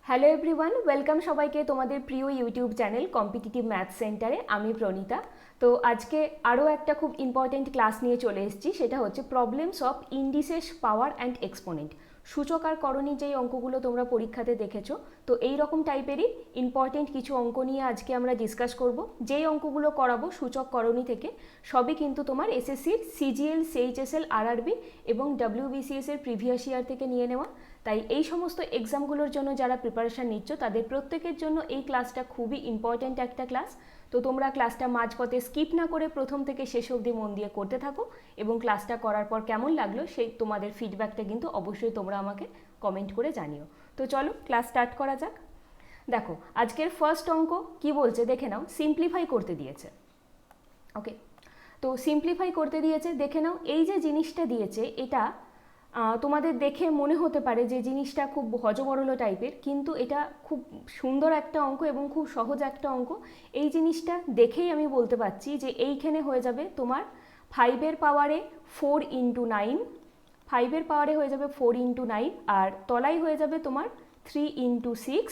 Hello everyone, welcome সবাইকে তোমাদের প্রিয় ইউটিউব চ্যানেল কম্পিটিটিভ ম্যাথ সেন্টারে। আমি প্রণীতা। তো আজকে আরও একটা খুব ইম্পর্টেন্ট ক্লাস নিয়ে চলে এসেছি, সেটা হচ্ছে problems of indices, power and exponent. সূচক আর করণী যেই অঙ্কগুলো তোমরা পরীক্ষাতে দেখেছো, তো এই রকম টাইপেরই ইম্পর্টেন্ট কিছু অঙ্ক নিয়ে আজকে আমরা ডিসকাস করব। যেই অঙ্কগুলো করাবো সূচক করণী থেকে, সবই কিন্তু তোমার এসএসসির সিজিএল, সিএইচএসএল, আরআরবি এবং ডাব্লিউবিসিএস এর প্রিভিয়াস ইয়ার থেকে নিয়ে নেওয়া। তাই এই সমস্ত এক্সামগুলোর জন্য যারা প্রিপারেশান নিচ্ছ তাদের প্রত্যেকের জন্য এই ক্লাসটা খুবই ইম্পর্ট্যান্ট একটা ক্লাস। তো তোমরা ক্লাসটা মাঝপথে স্কিপ না করে প্রথম থেকে শেষ অবধি মন দিয়ে করতে থাকো, এবং ক্লাসটা করার পর কেমন লাগলো সেই তোমাদের ফিডব্যাকটা কিন্তু অবশ্যই তোমরা আমাকে কমেন্ট করে জানিও। তো চলো ক্লাস স্টার্ট করা যাক। দেখো আজকের ফার্স্ট অঙ্ক কি বলছে দেখে নাও। সিম্পলিফাই করতে দিয়েছে। ওকে, তো সিম্পলিফাই করতে দিয়েছে, দেখে নাও। এই যে জিনিসটা দিয়েছে এটা তোমাদের দেখে মনে হতে পারে যে জিনিসটা খুব হজবরল টাইপের, কিন্তু এটা খুব সুন্দর একটা অঙ্ক এবং খুব সহজ একটা অঙ্ক। এই জিনিসটা দেখেই আমি বলতে পারছি যে এইখানে হয়ে যাবে তোমার 5-এর পাওয়ারে 4 × 9, 5-এর পাওয়ারে হয়ে যাবে 4 × 9, আর তলায় হয়ে যাবে তোমার 3 × 6।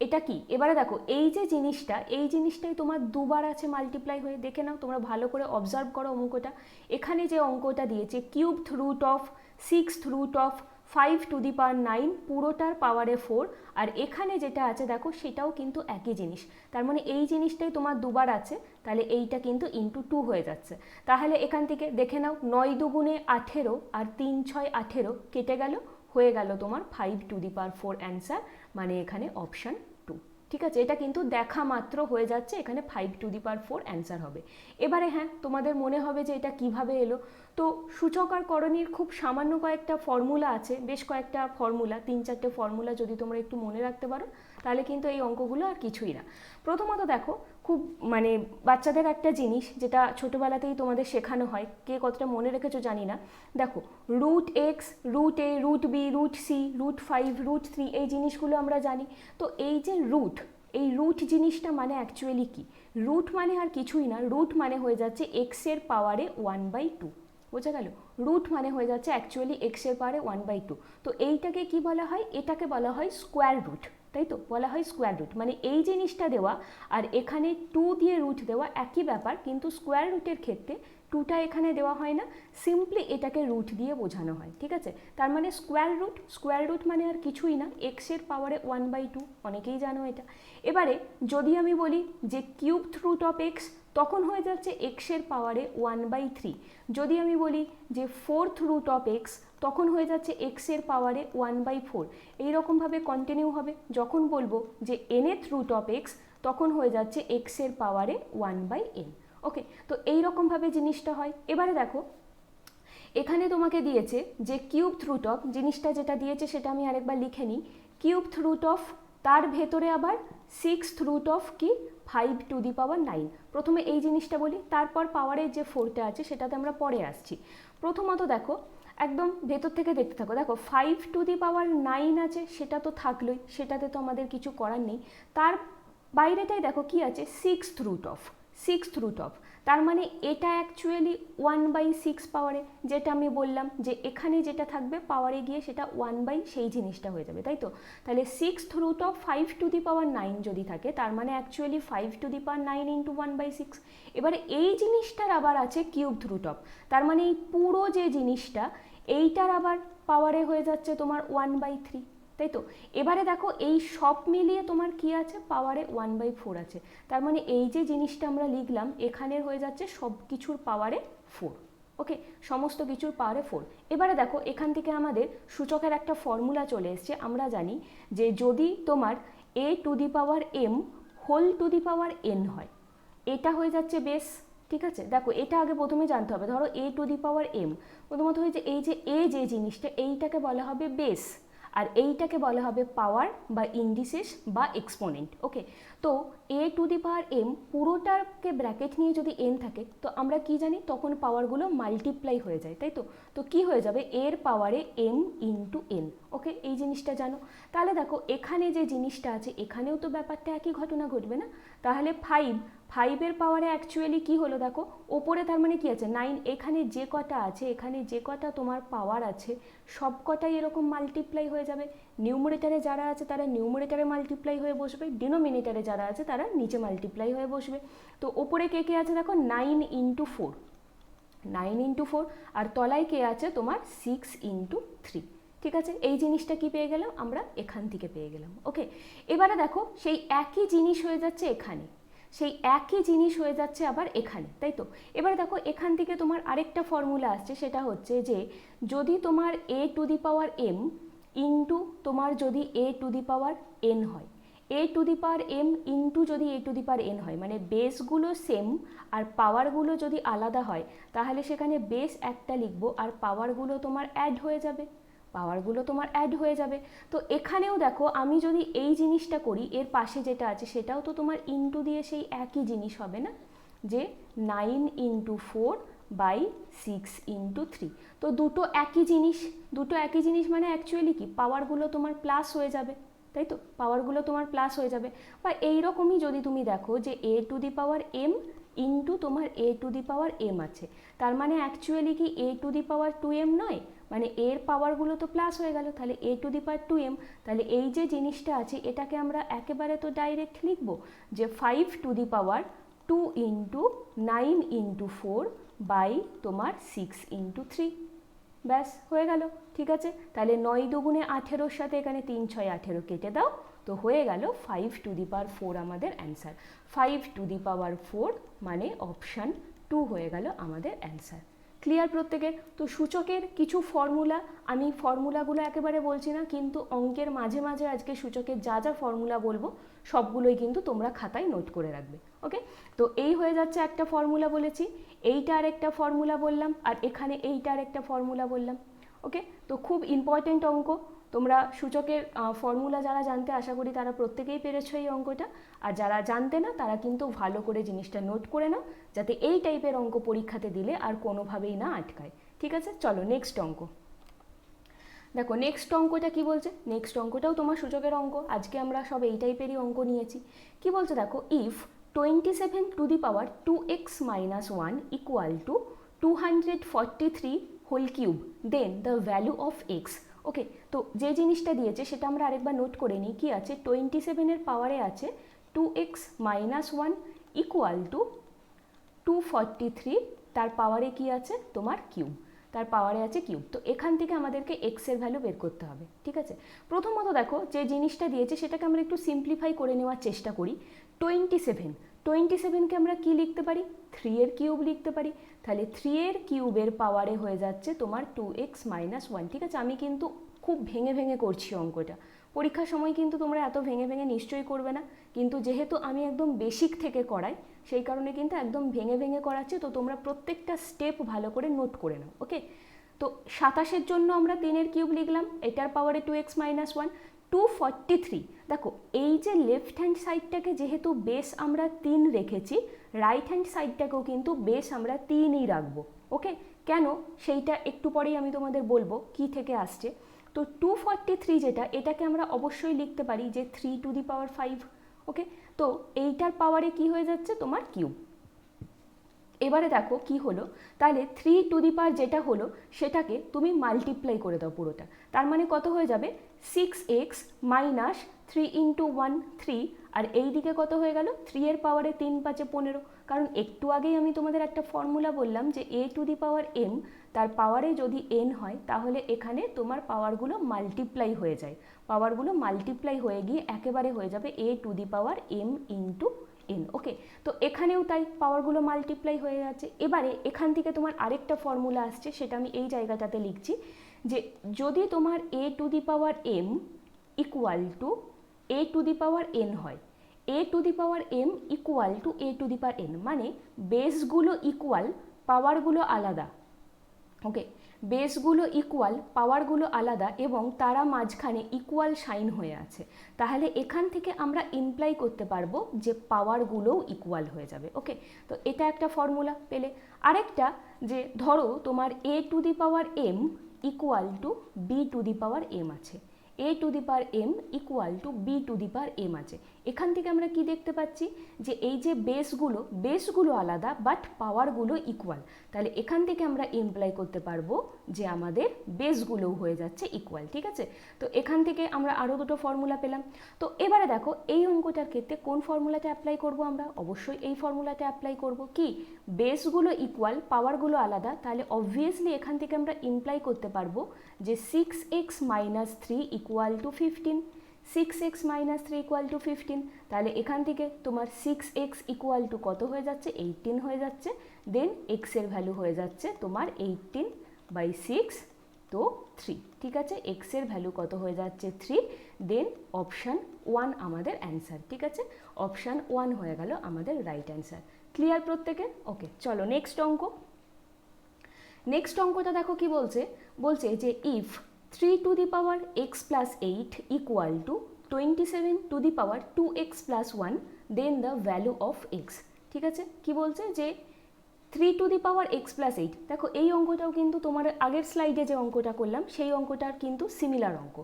এটা কি এবারে দেখো, এই যে জিনিসটা, এই জিনিসটাই তোমার দুবার আছে মাল্টিপ্লাই হয়ে। দেখে নাও, তোমরা ভালো করে অবজার্ভ করো অঙ্কটা। এখানে যে অঙ্কটা দিয়েছে cubed root of 6th root of 5⁹, পুরোটার পাওয়ারে 4, আর এখানে যেটা আছে দেখো সেটাও কিন্তু একই জিনিস। তার মানে এই জিনিসটাই তোমার দুবার আছে, তাহলে এইটা কিন্তু × 2 হয়ে যাচ্ছে। তাহলে এখান থেকে দেখে নাও, 9 দুগুণে 18 আর 3 6 18 কেটে গেল, হয়ে গেল তোমার 5⁴ অ্যান্সার, মানে এখানে অপশান 2। ঠিক আছে, এটা কিন্তু দেখা মাত্র হয়ে যাচ্ছে, এখানে 5⁴ অ্যান্সার হবে। এবারে হ্যাঁ, তোমাদের মনে হবে যে এটা কিভাবে এলো। তো সূচক আর করণীর খুব সামান্য কয়েকটা ফর্মুলা আছে, বেশ কয়েকটা ফর্মুলা, 3-4টে ফর্মুলা যদি তোমরা একটু মনে রাখতে পারো তাহলে কিন্তু এই অঙ্কগুলো আর কিছুই না। প্রথমত দেখো, খুব মানে বাচ্চাদের একটা জিনিস যেটা ছোটোবেলাতেই তোমাদের শেখানো হয়, কে কতটা মনে রেখেছো জানি না। দেখো, √x, √a, √b, √c, √5, √3 এই জিনিসগুলো আমরা জানি। তো এই যে এই রুট জিনিসটা মানে অ্যাকচুয়ালি কি? রুট মানে আর কিছুই না, রুট মানে হয়ে যাচ্ছে x-এর পাওয়ারে 1/2। বোঝা গেল? রুট মানে হয়ে যাচ্ছে অ্যাকচুয়ালি x-এর পাওয়ারে 1/2। তো এইটাকে কি বলা হয়? এটাকে বলা হয় স্কোয়ার রুট, তাই তো? বলা হয় স্কোয়ার রুট। মানে এই জিনিসটা দেওয়া আর এখানে 2 দিয়ে রুট দেওয়া একই ব্যাপার, কিন্তু স্কোয়ার রুটের ক্ষেত্রে 2টা এখানে দেওয়া হয় না, সিম্পলি এটাকে রুট দিয়ে বোঝানো হয়। ঠিক আছে, তার মানে স্কোয়ার রুট মানে আর কিছুই না, x-এর পাওয়ারে 1/2, অনেকেই জানো এটা। এবারে যদি আমি বলি যে কিউবড রুট অফ x, তখন হয়ে যাচ্ছে x-এর পাওয়ারে 1/3। যদি আমি বলি যে 4th রুট অফ x, তখন হয়ে যাচ্ছে x-এর পাওয়ারে 1/4। এইরকমভাবে কন্টিনিউ হবে। যখন বলবো যে nth রুট অফ x, তখন হয়ে যাচ্ছে x-এর পাওয়ারে 1/n। ওকে, তো এইরকমভাবে জিনিসটা হয়। এবারে দেখো, এখানে তোমাকে দিয়েছে যে কিউবড রুট অফ, জিনিসটা যেটা দিয়েছে সেটা আমি আরেকবার লিখে নিই। কিউবড রুট অফ, তার ভেতরে আবার 6th রুট অফ কি 5⁹। প্রথমে এই জিনিসটা বলি, তারপর পাওয়ারের যে 4টা আছে সেটাতে আমরা পরে আসছি। প্রথমত দেখো, একদম ভেতর থেকে দেখতে থাকো। দেখো 5⁹ আছে, সেটা তো থাকলোই, সেটাতে তো আমাদের কিছু করার নেই। তার বাইরেটাই দেখো কি আছে, 6th রুট অফ, তার মানে এটা অ্যাকচুয়ালি 1/6 পাওয়ারে, যেটা আমি বললাম যে এখানে যেটা থাকবে পাওয়ারে গিয়ে সেটা 1/ সেই জিনিসটা হয়ে যাবে, তাই তো? তাহলে 6th রুট অফ 5⁹ যদি থাকে, তার মানে অ্যাকচুয়ালি 5⁹ × 1/6। এবারে এই জিনিসটার আবার আছে কিউবড রুট অফ, তার মানে এই পুরো যে জিনিসটা, এইটার আবার পাওয়ারে হয়ে যাচ্ছে তোমার 1/3, তাই তো? এবারে দেখো, এই সব মিলিয়ে তোমার কি আছে, পাওয়ারে 1/4 আছে। তার মানে এই যে জিনিসটা আমরা লিখলাম, এখানের হয়ে যাচ্ছে সব কিছুর পাওয়ারে 4। ওকে, সমস্ত কিছুর পাওয়ারে 4। এবারে দেখো, এখান থেকে আমাদের সূচকের একটা ফর্মুলা চলে এসছে। আমরা জানি যে যদি তোমার a⁴m n হয়, এটা হয়ে যাচ্ছে বেস। ঠিক আছে, দেখো এটা আগে প্রথমে জানতে হবে। ধরো a⁴m, প্রথমত হয়েছে এই যে যে জিনিসটা, এইটাকে বলা হবে বেস, আর এইটাকে বলা হবে পাওয়ার বা ইন্ডিসেস বা এক্সপোনেন্ট। ওকে, তো A to the power M পুরোটাকে ব্র্যাকেট নিয়ে যদি এন থাকে তো আমরা কি জানি তখন পাওয়ারগুলো মাল্টিপ্লাই হয়ে যায়, তাই তো? তো কি হয়ে যাবে, এর পাওয়ারে এম ইন্টু এন। ওকে, এই জিনিসটা জানো। তাহলে দেখো এখানে যে জিনিসটা আছে এখানেও তো ব্যাপারটা একই ঘটনা ঘটবে না? তাহলে ফাইভের পাওয়ারে অ্যাকচুয়ালি কি হলো দেখো, ওপরে তার মানে কি আছে 9, এখানে যে কটা আছে, এখানে যে কটা তোমার পাওয়ার আছে সব কটাই এরকম মাল্টিপ্লাই হয়ে যাবে। নিউমারেটারে যারা আছে তারা নিউমারেটারে মাল্টিপ্লাই হয়ে বসবে, ডিনোমিনেটারে যারা আছে তারা নিচে মাল্টিপ্লাই হয়ে বসবে। তো ওপরে কে কে আছে দেখো 9 ইন্টু 4, 9 ইন্টু 4, আর তলায় কে আছে তোমার 6 ইন্টু 3। ঠিক আছে, এই জিনিসটা কি পেয়ে গেলাম আমরা, এখান থেকে পেয়ে গেলাম। ওকে, এবারে দেখো সেই একই জিনিস হয়ে যাচ্ছে এখানে, সেই একই জিনিস হয়ে যাচ্ছে আবার এখানে, তাই তো? এবারে দেখো এখান থেকে তোমার আরেকটা ফর্মুলা আসছে, সেটা হচ্ছে যে যদি তোমার A to the power M into তোমার যদি A to the power N হয়, A to the power M into যদি A to the power N হয়, মানে বেসগুলো সেম আর পাওয়ারগুলো যদি আলাদা হয় তাহলে সেখানে বেস একটা লিখবো আর পাওয়ারগুলো তোমার অ্যাড হয়ে যাবে, পাওয়ারগুলো তোমার অ্যাড হয়ে যাবে। তো এখানেও দেখো আমি যদি এই জিনিসটা করি, এর পাশে যেটা আছে সেটাও তো তোমার ইন্টু দিয়ে সেই একই জিনিস হবে না, যে 9 ইন্টু 4 বাই 6 ইন্টু 3। তো দুটো একই জিনিস মানে অ্যাকচুয়ালি কি পাওয়ারগুলো তোমার প্লাস হয়ে যাবে, তাই তো? পাওয়ারগুলো তোমার প্লাস হয়ে যাবে। বা এইরকমই যদি তুমি দেখো যে A to the power M into তোমার A to the power M আছে, তার মানে অ্যাকচুয়ালি কি এ টু দি পাওয়ার 2m নয়, মানে এর পাওয়ারগুলো তো প্লাস হয়ে গেল, তাহলে এ টু দি পাওয়ার 2m। তাহলে এই যে জিনিসটা আছে এটাকে আমরা একেবারে তো ডাইরেক্ট লিখবো যে 5 to the power 2 into 9 into 4 by তোমার 6 ইন্টু 3। ব্যাস হয়ে গেল। ঠিক আছে, তাহলে 9 দুগুণে 18-র সাথে এখানে 3 6 18 কেটে দাও, তো হয়ে গেল 5 টু দি পাওয়ার 4 আমাদের অ্যান্সার। 5 টু দি পাওয়ার 4 মানে অপশান 2 হয়ে গেল আমাদের অ্যান্সার। ক্লিয়ার প্রত্যেকের? তো সূচকের কিছু ফর্মুলা, আমি ফর্মুলাগুলো একেবারে বলছি না, কিন্তু অঙ্কের মাঝে মাঝে আজকে সূচকের যা যা ফর্মুলা বলবো সবগুলোই কিন্তু তোমরা খাতায় নোট করে রাখবে। ওকে, তো এই হয়ে যাচ্ছে একটা ফর্মুলা বলেছি, এইটা আর একটা ফর্মুলা বললাম, আর এখানে এইটা আর একটা ফর্মুলা বললাম। ওকে, তো খুব ইম্পর্টেন্ট অঙ্ক, তোমরা সূচকের ফর্মুলা যারা জানতে আশা করি তারা প্রত্যেকেই পেরেছো এই অঙ্কটা, আর যারা জানতে না তারা কিন্তু ভালো করে জিনিসটা নোট করে নাও, যাতে এই টাইপের অঙ্ক পরীক্ষাতে দিলে আর কোনোভাবেই না আটকায়। ঠিক আছে, চলো নেক্সট অঙ্ক দেখো। নেক্সট অঙ্কটা কি বলছে, নেক্সট অঙ্কটাও তোমার সূচকের অঙ্ক, আজকে আমরা সব এই টাইপেরই অঙ্ক নিয়েছি। কি বলছে দেখো, if 27 to the power 2x minus 1 equal to 243 whole cube, then the value of x. Okay, তো যে জিনিসটা দিয়েছে সেটা আমরা আরেকবার নোট করে নিই। কি আছে, 27-এর পাওয়ারে আছে 2x মাইনাস 1 ইকুয়াল টু 243, তার পাওয়ারে কি আছে তোমার কিউব, তার পাওয়ারে আছে কিউব। তো এখান থেকে আমাদেরকে এক্সের ভ্যালু বের করতে হবে। ঠিক আছে, প্রথমত দেখো যে জিনিসটা দিয়েছে সেটাকে আমরা একটু সিম্পলিফাই করে নেওয়ার চেষ্টা করি। 27কে আমরা কি লিখতে পারি, 3 এর কিউব লিখতে পারি। তাহলে 3 এর কিউবের পাওয়ারে হয়ে যাচ্ছে তোমার 2x মাইনাস 1। ঠিক আছে, আমি কিন্তু খুব ভেঙে ভেঙে করছি অঙ্কটা, পরীক্ষার সময় কিন্তু তোমরা এত ভেঙে ভেঙে নিশ্চয়ই করবে না, কিন্তু যেহেতু আমি একদম বেসিক থেকে করাই সেই কারণে কিন্তু একদম ভেঙে ভেঙে করাচ্ছি, তো তোমরা প্রত্যেকটা স্টেপ ভালো করে নোট করে নাও। ওকে, তো 27-এর জন্য আমরা 3 এর কিউব লিখলাম, এটার পাওয়ারে 2x মাইনাস 1, 243। দেখো এই যে লেফট হ্যান্ড সাইডটাকে যেহেতু বেস আমরা 3 রেখেছি, রাইট হ্যান্ড সাইডটাকেও কিন্তু বেস আমরা 3ই রাখবো। ওকে, কেন সেইটা একটু পরেই আমি তোমাদের বলবো কি থেকে আসছে। তো 243 যেটা, এটাকে আমরা অবশ্যই লিখতে পারি যে 3 টু দি পাওয়ার 5। ওকে, তো এইটার পাওয়ারে কি হয়ে যাচ্ছে তোমার কিউব। এবারে দেখো কি হলো, তাহলে 3 টু দি পাওয়ার যেটা হলো সেটাকে তুমি মাল্টিপ্লাই করে দাও পুরোটা, তার মানে কত হয়ে যাবে 6x মাইনাস 3 ইন্টু 1 3, আর এই দিকে কত হয়ে গেল 3 এর পাওয়ারে 3 5 15। কারণ একটু আগেই আমি তোমাদের একটা ফর্মুলা বললাম যে a to the power m, তার পাওয়ারে যদি n হয় তাহলে এখানে তোমার পাওয়ারগুলো মাল্টিপ্লাই হয়ে যায়, পাওয়ারগুলো মাল্টিপ্লাই হয়ে গিয়ে একেবারে হয়ে যাবে a to the power m into n। ওকে, তো এখানেও তাই পাওয়ারগুলো মাল্টিপ্লাই হয়ে যাচ্ছে। এবারে এখান থেকে তোমার আরেকটা ফর্মুলা আসছে, সেটা আমি এই জায়গাটাতে লিখছি যে যদি তোমার a to the power m equal to a to the power n হয়, a to the power m equal to a to the power n, মানে বেসগুলো ইকুয়াল, পাওয়ারগুলো আলাদা। ওকে, বেসগুলো ইকুয়াল, পাওয়ারগুলো আলাদা এবং তারা মাঝখানে ইকুয়াল সাইন হয়ে আছে, তাহলে এখান থেকে আমরা ইমপ্লাই করতে পারবো যে পাওয়ারগুলোও ইকুয়াল হয়ে যাবে। ওকে, তো এটা একটা ফর্মুলা পেলে। আরেকটা, যে ধরো তোমার a to the power m equal to b two the power m আছে, a to the power m equal to b two the power m আছে। এখান থেকে আমরা কি দেখতে পাচ্ছি, যে এই যে বেসগুলো আলাদা বাট পাওয়ারগুলো ইকুয়াল, তাহলে এখান থেকে আমরা ইমপ্লাই করতে পারবো যে আমাদের বেসগুলোও হয়ে যাচ্ছে ইকুয়াল। ঠিক আছে, তো এখান থেকে আমরা আরও দুটো ফর্মুলা পেলাম। তো এবারে দেখো এই অঙ্কটার ক্ষেত্রে কোন ফর্মুলাটা অ্যাপ্লাই করব আমরা? অবশ্যই এই ফর্মুলাটা অ্যাপ্লাই করব। কি, বেসগুলো ইকুয়াল, পাওয়ারগুলো আলাদা, তাহলে অবভিয়াসলি এখান থেকে আমরা ইমপ্লাই করতে পারবো যে 6x minus 3 equal two 15, 6x minus 3 equal two 15, তাহলে এখান থেকে তোমার 6x ইকুয়াল টু কত হয়ে যাচ্ছে? 18 হয়ে যাচ্ছে। দেন x এর ভ্যালু হয়ে যাচ্ছে তোমার 18/6, তো 3। ঠিক আছে, x এর ভ্যালু কত হয়ে যাচ্ছে? 3। দেন অপশান 1 আমাদের অ্যান্সার। ঠিক আছে, অপশান 1 হয়ে গেল আমাদের রাইট অ্যান্সার। ক্লিয়ার প্রত্যেকে? ওকে, চলো নেক্সট অঙ্ক। নেক্সট অঙ্কটা দেখো কি বলছে, বলছে যে if 3 to the power x plus 8 equal to 27 to the power 2x plus 1 then the value of x। ঠিক আছে, কি বলছে যে 3 to the power x plus 8, দেখো এই অঙ্কটাও কিন্তু তোমার আগের স্লাইডে যে অঙ্কটা করলাম সেই অঙ্কটার কিন্তু সিমিলার অঙ্ক।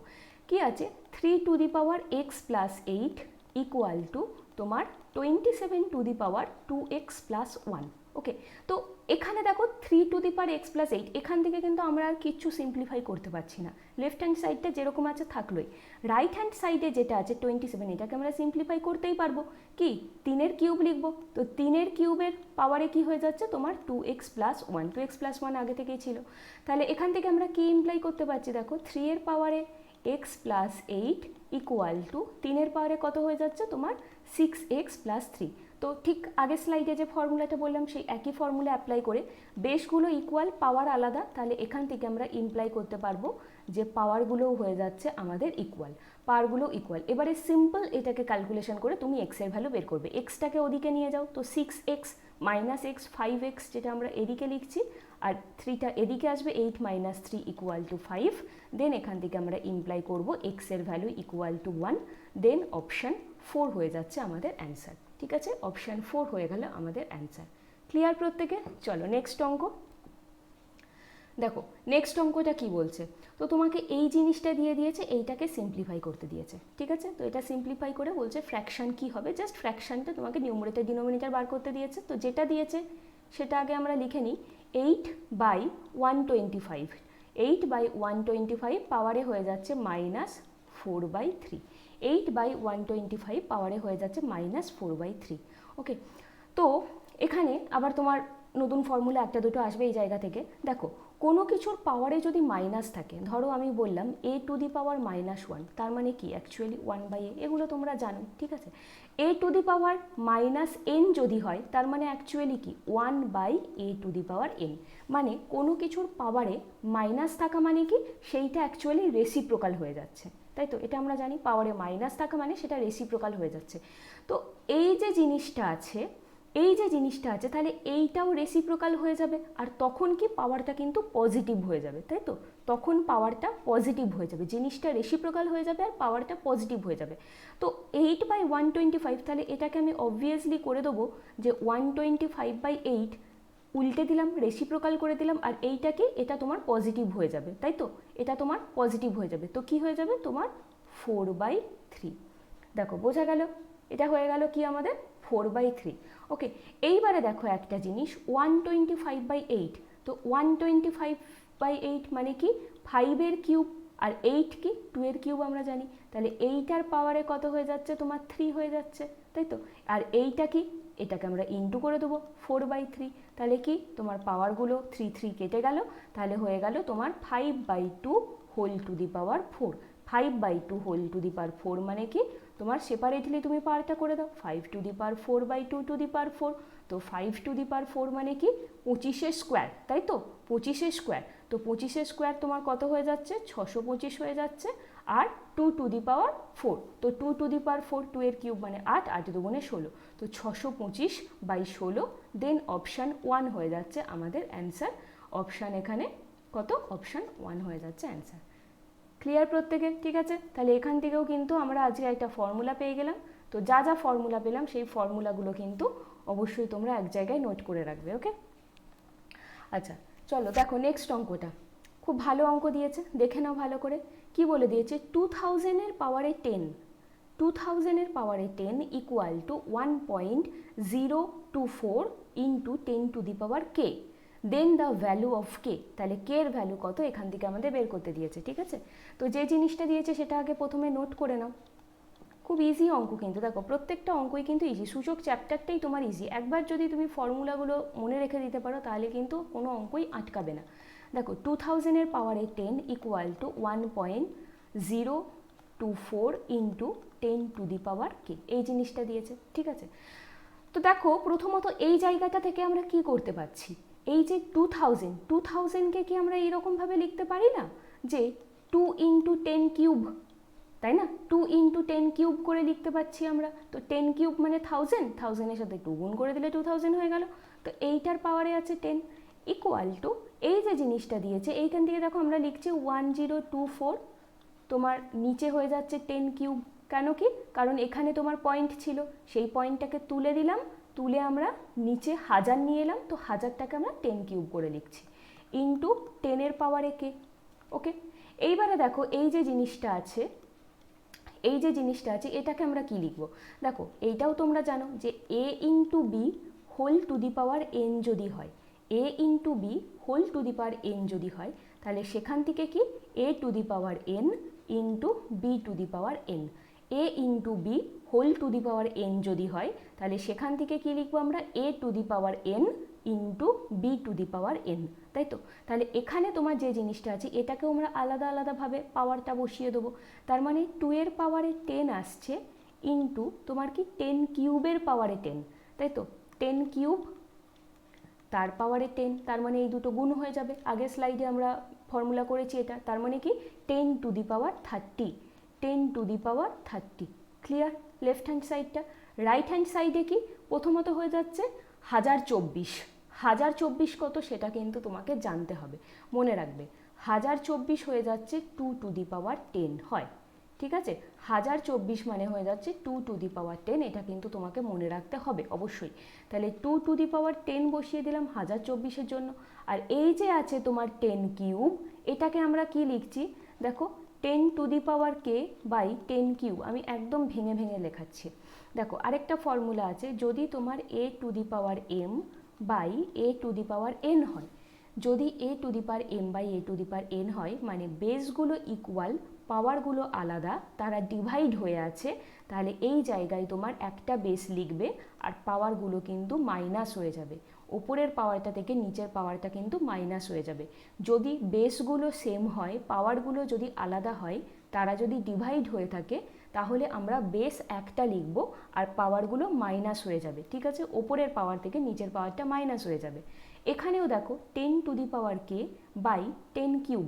কি আছে? 3 to the power x plus 8 equal to তোমার 27 to the power 2x plus 1। ওকে, তো এখানে দেখো 3 to the power x plus 8, এখান থেকে কিন্তু আমরা আর কিচ্ছু সিম্পলিফাই করতে পারছি না। লেফট হ্যান্ড সাইডটা যেরকম আছে থাকলোই, রাইট হ্যান্ড সাইডে যেটা আছে 27, এটাকে আমরা সিম্পলিফাই করতেই পারবো। কি, 3-এর কিউব লিখবো, তো 3-এর কিউবের পাওয়ারে কি হয়ে যাচ্ছে তোমার 2x প্লাস 1, 2x প্লাস 1 আগে থেকেই ছিল। তাহলে এখান থেকে আমরা কি ইমপ্লাই করতে পারছি? দেখো 3-এর পাওয়ারে x প্লাস 8 ইকুয়াল টু 3-এর পাওয়ারে কত হয়ে যাচ্ছে তোমার 6x প্লাস 3। তো ঠিক আগের স্লাইডে যে ফর্মুলাটা বললাম সেই একই ফর্মুলা অ্যাপ্লাই করে বেসগুলো ইকুয়াল, পাওয়ার আলাদা, তাহলে এখান থেকে আমরা ইমপ্লাই করতে পারবো যে পাওয়ারগুলোও হয়ে যাচ্ছে আমাদের ইকুয়াল, পাওয়ারগুলো ইকুয়াল। এবারে সিম্পল এটাকে ক্যালকুলেশন করে তুমি x এর ভ্যালু বের করবে। এক্সটাকে ওদিকে নিয়ে যাও, তো 6x মাইনাস x 5x যেটা আমরা এদিকে লিখছি, আর 3টা এদিকে আসবে, 8 মাইনাস 3 ইকুয়াল টু 5। দেন এখান থেকে আমরা ইমপ্লাই করব x এর value equal to 1। Then option 4 হয়ে যাচ্ছে আমাদের অ্যান্সার। ঠিক আছে, অপশান 4 হয়ে গেল আমাদের অ্যান্সার। ক্লিয়ার প্রত্যেকে? চলো নেক্সট অঙ্ক দেখো। নেক্সট অঙ্কটা কি বলছে, তো তোমাকে এই জিনিসটা দিয়ে দিয়েছে, এইটাকে সিম্পলিফাই করতে দিয়েছে। ঠিক আছে, তো এটা সিম্পলিফাই করে বলছে ফ্র্যাকশান কি হবে, জাস্ট ফ্র্যাকশানটা তোমাকে নিউমারেটর ডিনোমিনেটর বার করতে দিয়েছে। তো যেটা দিয়েছে সেটা আগে আমরা লিখে নিই। 8/125, 8/125 পাওয়ারে হয়ে যাচ্ছে -4/3, 8/125 পাওয়ারে হয়ে যাচ্ছে -4/3। ওকে, তো এখানে আবার তোমার নতুন ফর্মুলা একটা দুটো আসবে এই জায়গা থেকে। দেখো কোনো কিছুর পাওয়ারে যদি মাইনাস থাকে, ধরো আমি বললাম a টু দি পাওয়ার -1, তার মানে কি অ্যাকচুয়ালি 1/a, এগুলো তোমরা জানো। ঠিক আছে, a to the power -n যদি হয় তার মানে অ্যাকচুয়ালি কি 1/a two the power n, মানে কোনো কিছুর পাওয়ারে মাইনাস থাকা মানে কি সেইটা অ্যাকচুয়ালি রেসিপ্রোকাল হয়ে যাচ্ছে, তাই তো? এটা আমরা জানি, পাওয়ারে মাইনাস থাকা মানে সেটা রেসিপ্রোকাল হয়ে যাচ্ছে। তো এই যে জিনিসটা আছে, তাহলে এইটাও রেসিপ্রোকাল হয়ে যাবে, আর তখন কি পাওয়ারটা কিন্তু পজিটিভ হয়ে যাবে, তাই তো? তখন পাওয়ারটা পজিটিভ হয়ে যাবে, জিনিসটা রেসিপ্রোকাল হয়ে যাবে আর পাওয়ারটা পজিটিভ হয়ে যাবে। তো 8/125, তাহলে এটাকে আমি অবভিয়াসলি করে দেবো যে 125/8 উল্টে দিলাম, রেসিপ্রোকাল করে দিলাম, আর এইটা কি, এটা তোমার পজিটিভ হয়ে যাবে, তাই তো? এটা তোমার পজিটিভ হয়ে যাবে, তো কি হয়ে যাবে তোমার 4/3। দেখো বোঝা গেল, এটা হয়ে গেল কি আমাদের 4/3। ওকে, এইবারে দেখো একটা জিনিস, 125/8, তো 125/8 মানে কি 5-এর কিউব, আর 8 কি 2-এর কিউব আমরা জানি, তাহলে 8টার পাওয়ারে কত হয়ে যাচ্ছে তোমার 3 হয়ে যাচ্ছে, তাই তো? আর এইটা কি, এটাকে আমরা ইনটু করে দেবো 4/3, তাহলে কি তোমার পাওয়ারগুলো 3 3 কেটে গেল, তাহলে হয়ে গেল তোমার 5/2 whole to the power 4। 5/2 whole to the power 4 মানে কি তোমার সেপারেটলি তুমি পাওয়ারটা করে দাও, 5 to the power 4/2 two the power 4, তো 5 টু দি পাওয়ার 4 মানে কি 25-এর স্কোয়ার, তাই তো? 25-এর স্কোয়ার, তো 25-এর স্কোয়ার তোমার কত হয়ে যাচ্ছে 625 হয়ে যাচ্ছে, আর 2 টু দি পাওয়ার 4, তো 2 টু দি পাওয়ার 4, 2-এর কিউব মানে 8, 8 দুগুণে 16, তো 625/16। দেন অপশান 1 হয়ে যাচ্ছে আমাদের অ্যান্সার। অপশান এখানে কত অপশান 1 হয়ে যাচ্ছে অ্যান্সার। ক্লিয়ার প্রত্যেকের? ঠিক আছে, তাহলে এখান থেকেও কিন্তু আমরা আজকে একটা ফর্মুলা পেয়ে গেলাম। তো যা যা ফর্মুলা পেলাম সেই ফর্মুলাগুলো কিন্তু অবশ্যই তোমরা এক জায়গায় নোট করে রাখবে। ওকে, আচ্ছা চলো দেখো নেক্সট অঙ্কটা, খুব ভালো অঙ্ক দিয়েছে, দেখে নাও ভালো করে। কি বলে দিয়েছে, 2000-এর পাওয়ারে 10, 2000-এর পাওয়ারে 10 equal to 1.024 into 10 to the power k, then the value of k. তাহলে কে এর ভ্যালু কত এখান থেকে আমাদের বের করতে দিয়েছে। ঠিক আছে, তো যে জিনিসটা দিয়েছে সেটা আগে প্রথমে নোট করে নাও। খুব ইজি অঙ্ক কিন্তু, দেখো প্রত্যেকটা অঙ্কই কিন্তু ইজি, সূচক চ্যাপ্টারটাই তোমার ইজি। একবার যদি তুমি ফর্মুলাগুলো মনে রেখে দিতে পারো তাহলে কিন্তু কোনো অঙ্কই আটকাবে না। দেখো 2000-এর পাওয়ারে 10 equal to 1.024 into 10 to the power k, এই জিনিসটা দিয়েছে। ঠিক আছে, তো দেখো প্রথমত এই জায়গাটা থেকে আমরা কি করতে পারছি, এই যে 2000-কে কি আমরা এইরকমভাবে লিখতে পারি না যে 2 ইন্টু 10 কিউব, তাই না? 2 ইন্টু 10 কিউব করে লিখতে পারছি আমরা। তো 10 কিউব মানে 1000, 1000-এর সাথে 2 গুণ করে দিলে 2000 হয়ে গেল। তো এইটার পাওয়ারে আছে 10 ইকুয়াল টু এই যে জিনিসটা দিয়েছে এইখান থেকে দেখো আমরা লিখছি 1024, তোমার নিচে হয়ে যাচ্ছে 10 কিউব। কেন কি, কারণ এখানে তোমার পয়েন্ট ছিল, সেই পয়েন্টটাকে তুলে দিলাম, তুলে আমরা নিচে 1000 নিয়ে এলাম, তো 1000টাকে আমরা 10 কিউব করে লিখছি ইন্টু 10-এর পাওয়ারে কে। ওকে, এইবারে দেখো এই যে জিনিসটা আছে, এই যে জিনিসটা আছে এটাকে আমরা কি লিখব, দেখো এইটাও তোমরা জানো যে a into B whole to the power n যদি হয়, a into B whole to the power n যদি হয়, তাহলে সেখান থেকে কি a to the power n into B to the power n, a into B whole to the power n যদি হয় তাহলে সেখান থেকে কি লিখবো আমরা a to the power n into B to the power n, তাই তো? তাহলে এখানে তোমার যে জিনিসটা আছে এটাকেও আমরা আলাদা আলাদাভাবে পাওয়ারটা বসিয়ে দেবো। তার মানে 2-এর পাওয়ারে 10 আসছে ইন্টু তোমার কি 10 কিউবের পাওয়ারে 10, তাই তো? 10 কিউব তার পাওয়ারে 10, তার মানে এই দুটো গুণ হয়ে যাবে। আগের স্লাইডে আমরা ফর্মুলা করেছি এটা, তার মানে কি 10 to the power 30, 10 to the power 30। Clear? Left hand সাইডটা। রাইট হ্যান্ড সাইডে কি প্রথমত হয়ে যাচ্ছে 1024, 1024 কত সেটা কিন্তু তোমাকে জানতে হবে, মনে রাখবে 1024 হয়ে যাচ্ছে 2 টু দি পাওয়ার 10 হয়। ঠিক আছে, 1024 মানে হয়ে যাচ্ছে 2 টু দি পাওয়ার 10, এটা কিন্তু তোমাকে মনে রাখতে হবে অবশ্যই। তাহলে 2 টু দি পাওয়ার 10 বসিয়ে দিলাম 1024-এর জন্য। আর এই যে আছে তোমার 10 কিউব, এটাকে আমরা কি লিখছি দেখো 10 to the power K by 10 cube. আমি একদম ভেঙে ভেঙে লেখাচ্ছি। দেখো আরেকটা ফর্মুলা আছে, যদি তোমার a to the power m by a to the power n হয়, যদি a to the power m by a to the power n হয় মানে বেসগুলো ইকুয়াল, পাওয়ারগুলো আলাদা, তারা ডিভাইড হয়ে আছে, তাহলে এই জায়গায় তোমার একটা বেস লিখবে আর পাওয়ারগুলো কিন্তু মাইনাস হয়ে যাবে, ওপরের পাওয়ারটা থেকে নিচের পাওয়ারটা কিন্তু মাইনাস হয়ে যাবে। যদি বেসগুলো সেম হয়, পাওয়ারগুলো যদি আলাদা হয়, তারা যদি ডিভাইড হয়ে থাকে, তাহলে আমরা বেস একটা লিখব আর পাওয়ারগুলো মাইনাস হয়ে যাবে। ঠিক আছে, ওপরের পাওয়ার থেকে নিচের পাওয়ারটা মাইনাস হয়ে যাবে। এখানেও দেখো 10 to the power K by 10 cube,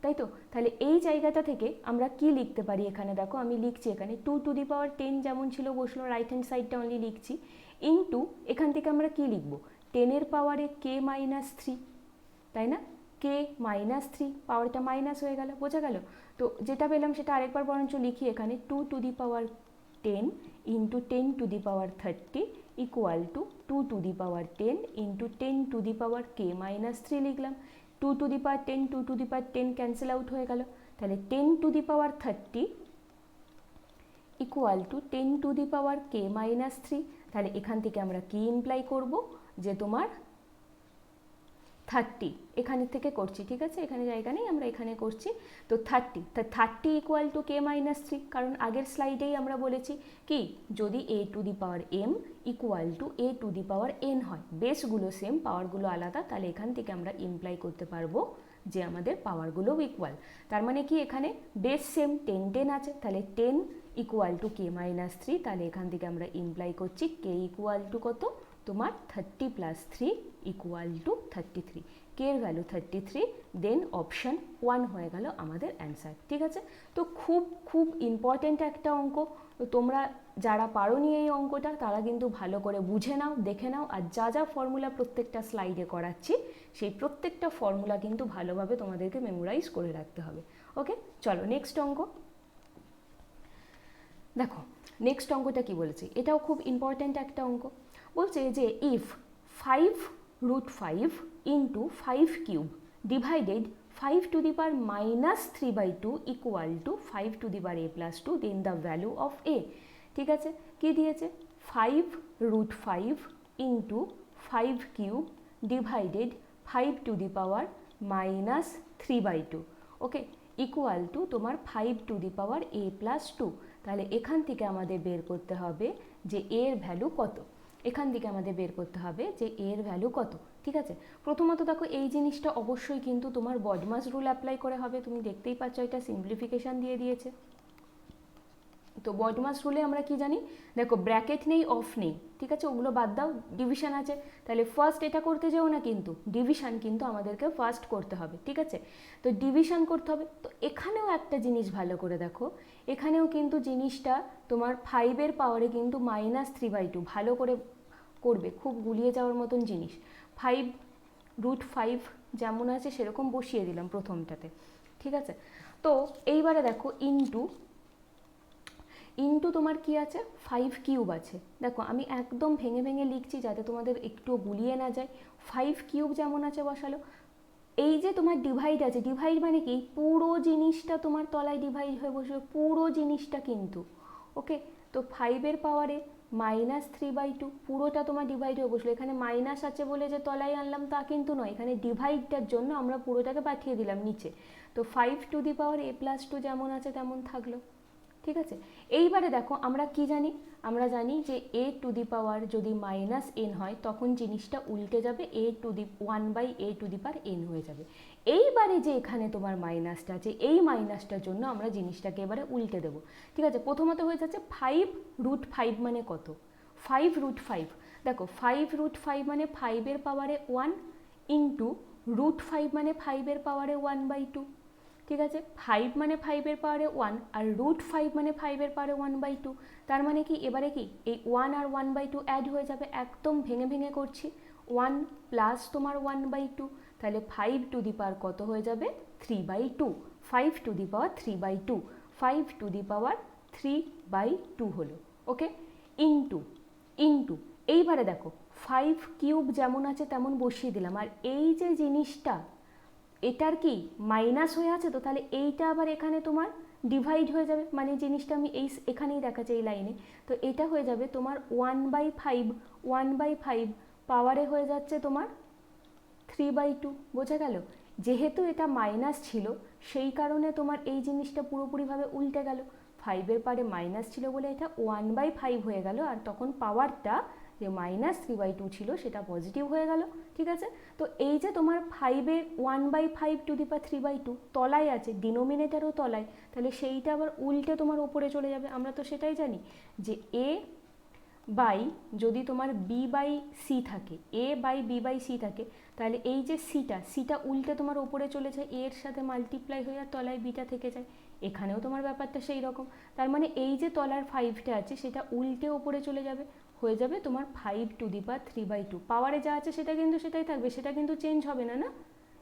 তাই তো? তাহলে এই জায়গাটা থেকে আমরা কি লিখতে পারি, এখানে দেখো আমি লিখছি এখানে 2 টু দি পাওয়ার 10 যেমন ছিল বসলো, রাইট হ্যান্ড সাইডটা অনলি লিখছি, ইন্টু এখান থেকে আমরা কি লিখব 10-এর পাওয়ারে কে মাইনাস 3, তাই না? কে মাইনাস 3, পাওয়ারটা মাইনাস হয়ে গেল, বোঝা গেল? তো যেটা পেলাম সেটা আরেকবার বরঞ্চ লিখি এখানে 2 two the power 10 into 10 to the power 30 equal to 2 two the power 10 into 10 to the power K minus 3 লিখলাম। 2 two the power 10, 2 two the power 10 cancel out হয়ে গেল, তাহলে 10 to the power 30 equal to 10 to the power K minus 3। তাহলে এখান থেকে আমরা কি imply করব যে তোমার 30 এখানে থেকে করছি, ঠিক আছে, এখানে জায়গা নেই, আমরা এখানে করছি। তো 30 ইকুয়াল টু কে মাইনাস 3, কারণ আগের স্লাইডেই আমরা বলেছি কি যদি a to the power m equal to a to the power n হয়, বেসগুলো সেম পাওয়ারগুলো আলাদা, তাহলে এখান থেকে আমরা ইমপ্লাই করতে পারবো যে আমাদের পাওয়ারগুলো ইকুয়াল। তার মানে কি এখানে বেস সেম 10 10 আছে, তাহলে 10 ইকুয়াল টু কে মাইনাস 3, তাহলে এখান থেকে আমরা ইমপ্লাই করছি কে ইকুয়াল টু কত তোমার 30 প্লাস 3 ইকুয়াল টু 33। কে এর ভ্যালু 33, দেন অপশান 1 হয়ে গেল আমাদের অ্যান্সার। ঠিক আছে, তো খুব খুব ইম্পর্ট্যান্ট একটা অঙ্ক। তো তোমরা যারা পারোনি এই অঙ্কটা তারা কিন্তু ভালো করে বুঝে নাও, দেখে নাও, আর যা যা ফর্মুলা প্রত্যেকটা স্লাইডে করাচ্ছি সেই প্রত্যেকটা ফর্মুলা কিন্তু ভালোভাবে তোমাদেরকে মেমোরাইজ করে রাখতে হবে। ওকে, চলো নেক্সট অঙ্ক দেখো। নেক্সট অঙ্কটা কি বলেছে, এটাও খুব ইম্পর্ট্যান্ট একটা অঙ্ক। বলছে যে if 5√5 into 5 cube divided 5 to the power -3/2 equal to 5 to the power a+2 then the value of a. ঠিক আছে, কি দিয়েছে, 5√5 into 5 cube divided 5 to the power -3/2, okay, equal to তোমার 5 টু দি পাওয়ার a+2। তাহলে এখান থেকে আমাদের বের করতে হবে যে এর ভ্যালু কত, এখান থেকে আমাদের বের করতে হবে যে এর ভ্যালু কত। ঠিক আছে, প্রথমত দেখো এই জিনিসটা অবশ্যই কিন্তু তোমার বডমাস রুল অ্যাপ্লাই করে হবে, তুমি দেখতেই পাচ্ছ এটা সিম্পলিফিকেশান দিয়ে দিয়েছে। তো বডমাস রুলে আমরা কি জানি, দেখো ব্র্যাকেট নেই, অফ নেই, ঠিক আছে, ওগুলো বাদ দাও, ডিভিশন আছে, তাহলে ফার্স্ট এটা করতে যাও না, কিন্তু ডিভিশন কিন্তু আমাদেরকে ফার্স্ট করতে হবে। ঠিক আছে, তো ডিভিশন করতে হবে। তো এখানেও একটা জিনিস ভালো করে দেখো, এখানেও কিন্তু জিনিসটা তোমার 5-এর পাওয়ারে কিন্তু -3/2 ভালো করে করবে, খুব গুলিয়ে যাওয়ার মতন জিনিস। 5√5 যেমন আছে সেরকম বসিয়ে দিলাম প্রথমটাতে। ঠিক আছে, তো এইবারে দেখো ইন্টু তোমার কি আছে, 5 কিউব আছে। দেখো আমি একদম ভেঙে ভেঙে লিখছি যাতে তোমাদের একটু গুলিয়ে না যায়। 5 কিউব যেমন আছে বসালো, এই যে তোমার ডিভাইড আছে, ডিভাইড মানে কি, পুরো জিনিসটা তোমার তলায় ডিভাইড হয়ে বসবে, পুরো জিনিসটা কিন্তু, ওকে। তো 5-এর পাওয়ারে -3/2 পুরোটা তোমার ডিভাইড হয়ে বসলো। এখানে মাইনাস আছে বলে যে তলায় আনলাম তা কিন্তু নয়, এখানে ডিভাইডটার জন্য আমরা পুরোটাকে পাঠিয়ে দিলাম নিচে। তো 5 টু দি পাওয়ার a+2 যেমন আছে তেমন থাকলো। ঠিক আছে, এইবারে দেখো আমরা কি জানি, আমরা জানি যে a টু দি পাওয়ার যদি -n হয় তখন জিনিসটা উল্টে যাবে, a to the power n হয়ে যাবে। এইবারে যে এখানে তোমার মাইনাসটা আছে, এই মাইনাসটার জন্য আমরা জিনিসটাকে এবারে উল্টে দেবো। ঠিক আছে, প্রথমত হয়ে যাচ্ছে 5√5 মানে কত, 5√5, দেখো 5√5 মানে 5-এর পাওয়ারে 1 ইন্টু √5 মানে 5-এর পাওয়ারে 1/2। ঠিক আছে, 5 মানে 5-এর পাওয়ারে 1 আর √5 মানে 5-এর পাওয়ারে 1/2। তার মানে কি, এবারে কি এই 1 আর 1/2 অ্যাড হয়ে যাবে, একদম ভেঙে ভেঙে করছি, 1 প্লাস তোমার 1/2, তাহলে 5 টু দি পাওয়ার কত হয়ে যাবে, 3/2, 5 to the power 3/2, 5 to the power 3/2 হলো, ওকে। ইন্টু এইবারে দেখো 5 কিউব যেমন আছে তেমন বসিয়ে দিলাম, আর এই যে জিনিসটা এটার কি মাইনাস হয়ে আছে, তো তাহলে এইটা আবার এখানে তোমার ডিভাইড হয়ে যাবে, মানে জিনিসটা আমি এখানেই দেখাচ্ছি এই লাইনে। তো এটা হয়ে যাবে তোমার 1/5 পাওয়ারে হয়ে যাচ্ছে তোমার 3/2, বোঝা গেল। যেহেতু এটা মাইনাস ছিল সেই কারণে তোমার এই জিনিসটা পুরোপুরিভাবে উল্টে গেল, 5-এর পারে মাইনাস ছিল বলে এটা 1/5 হয়ে গেল, আর তখন পাওয়ারটা যে -3/2 ছিল সেটা পজিটিভ হয়ে গেল। ঠিক আছে, তো এই যে তোমার 5-এর 1/5 টু দি পাওয়ার 3/2 তলায় আছে, ডিনোমিনেটারও তলায়, তাহলে সেইটা আবার উল্টে তোমার ওপরে চলে যাবে। আমরা তো সেটাই জানি যে a বাই যদি তোমার b/c থাকে, a/b/c থাকে, তাহলে এই যে সিটা উল্টে তোমার ওপরে চলে যায়, এর সাথে মাল্টিপ্লাই হয়ে আর তলায় বিটা থেকে যায়। এখানেও তোমার ব্যাপারটা সেই রকম, তার মানে এই যে তলার 5টা আছে সেটা উল্টে ওপরে চলে যাবে, হয়ে যাবে তোমার 5 টু দি পাওয়ার 3/2। পাওয়ারে যা আছে সেটা কিন্তু সেটাই থাকবে, সেটা কিন্তু চেঞ্জ হবে না, না,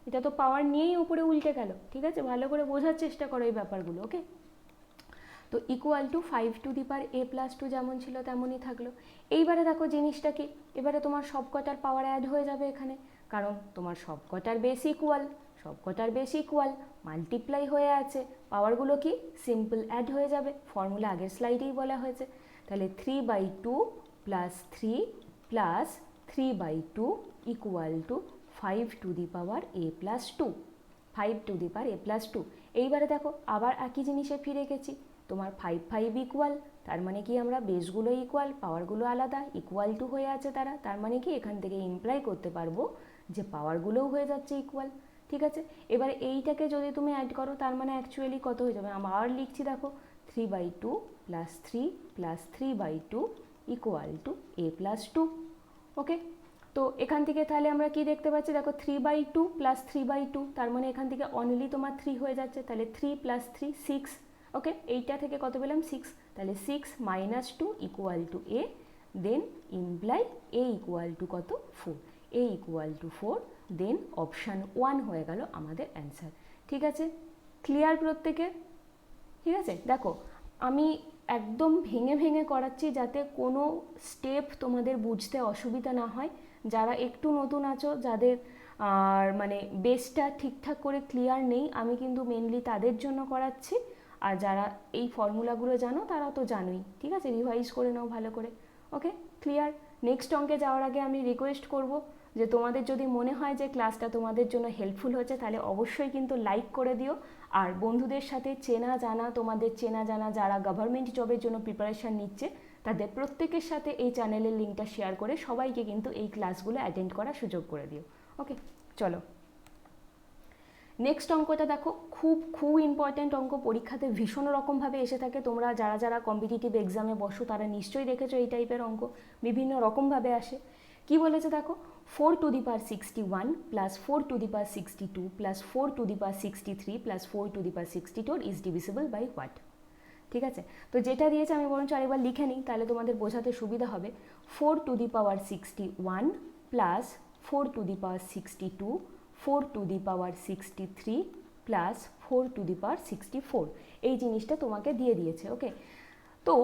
এটা তো পাওয়ার নিয়েই উপরে উল্টে গেল। ঠিক আছে, ভালো করে বোঝার চেষ্টা করো এই ব্যাপারগুলো, ওকে। তো equal to 5 to the power a+2 যেমন ছিল তেমনই থাকলো। এইবারে দেখো জিনিসটা কি, এবারে তোমার সবকটার পাওয়ার অ্যাড হয়ে যাবে এখানে, কারণ তোমার সবকটার বেস ইকুয়াল মাল্টিপ্লাই হয়ে আছে, পাওয়ারগুলো কি সিম্পল অ্যাড হয়ে যাবে, ফর্মুলা আগের স্লাইডেই বলা হয়েছে। তাহলে 3/2 plus 3 plus 3/2 equal to 5 to the power a+2, 5 to the power a+2। এইবারে দেখো আবার একই জিনিসে ফিরে গেছি, তোমার 5 ইকুয়াল, তার মানে কি আমরা বেসগুলো ইকুয়াল, পাওয়ারগুলো আলাদা, ইকুয়াল টু হয়ে আছে তারা, তার মানে কি এখান থেকে ইমপ্লাই করতে পারবো যে পাওয়ারগুলোও হয়ে যাচ্ছে ইকুয়াল। ঠিক আছে, এবারে এইটাকে যদি তুমি অ্যাড করো তার মানে অ্যাকচুয়ালি কত হয়ে যাবে, আমার লিখছি দেখো 3/2 plus 3 plus 3/2 equal two a+2, ওকে। তো এখান থেকে তাহলে আমরা কি দেখতে পাচ্ছি, দেখো 3/2 প্লাস 3/2, তার মানে এখান থেকে অনলি তোমার 3 হয়ে যাচ্ছে, তাহলে 3 প্লাস 3 6। ওকে, এইটা থেকে কত পেলাম 6, তাহলে 6 minus 2 equal to A, then imply A equal to কত 4, A equal to 4, then option 1 হয়ে গেল আমাদের অ্যান্সার। ঠিক আছে, ক্লিয়ার প্রত্যেকের? ঠিক আছে, দেখো আমি একদম ভেঙে ভেঙে করাচ্ছি যাতে কোনো স্টেপ তোমাদের বুঝতে অসুবিধা না হয়। যারা একটু নতুন আছো, যাদের আর মানে বেসটা ঠিকঠাক করে ক্লিয়ার নেই, আমি কিন্তু মেনলি তাদের জন্য করাচ্ছি। আর যারা এই ফর্মুলাগুলো জানো তারা তো জানোই, ঠিক আছে, রিভাইজ করে নাও ভালো করে। ওকে, ক্লিয়ার? নেক্সট অঙ্কে যাওয়ার আগে আমি রিকোয়েস্ট করব যে তোমাদের যদি মনে হয় যে ক্লাসটা তোমাদের জন্য হেল্পফুল হচ্ছে, তাহলে অবশ্যই কিন্তু লাইক করে দিও। আর বন্ধুদের সাথে তোমাদের চেনা জানা যারা গভর্নমেন্ট জবের জন্য প্রিপারেশান নিচ্ছে, তাদের প্রত্যেকের সাথে এই চ্যানেলের লিঙ্কটা শেয়ার করে সবাইকে কিন্তু এই ক্লাসগুলো অ্যাটেন্ড করার সুযোগ করে দিও। ওকে, চলো নেক্সট অঙ্কটা দেখো, খুব ইম্পর্ট্যান্ট অঙ্ক, পরীক্ষাতে ভীষণ রকমভাবে এসে থাকে। তোমরা যারা কম্পিটিটিভ এক্সামে বসো তারা নিশ্চয়ই দেখেছো এই টাইপের অঙ্ক বিভিন্ন রকমভাবে আসে। কি বলেছে দেখো, 4 to the power 61 plus 4 to the power 62 plus 4 to the power 63 plus 4 to the power 64 is divisible by what? ঠিক আছে, তো যেটা দিয়েছে আমি বরঞ্চ আরেকবার লিখে নিই, তাহলে তোমাদের বোঝাতে সুবিধা হবে। 4 to the power 61 plus 4 to the power 62, 4 to the power 63 plus 4 to the power 64, এই জিনিসটা তোমাকে দিয়ে দিয়েছে। ওকে, তো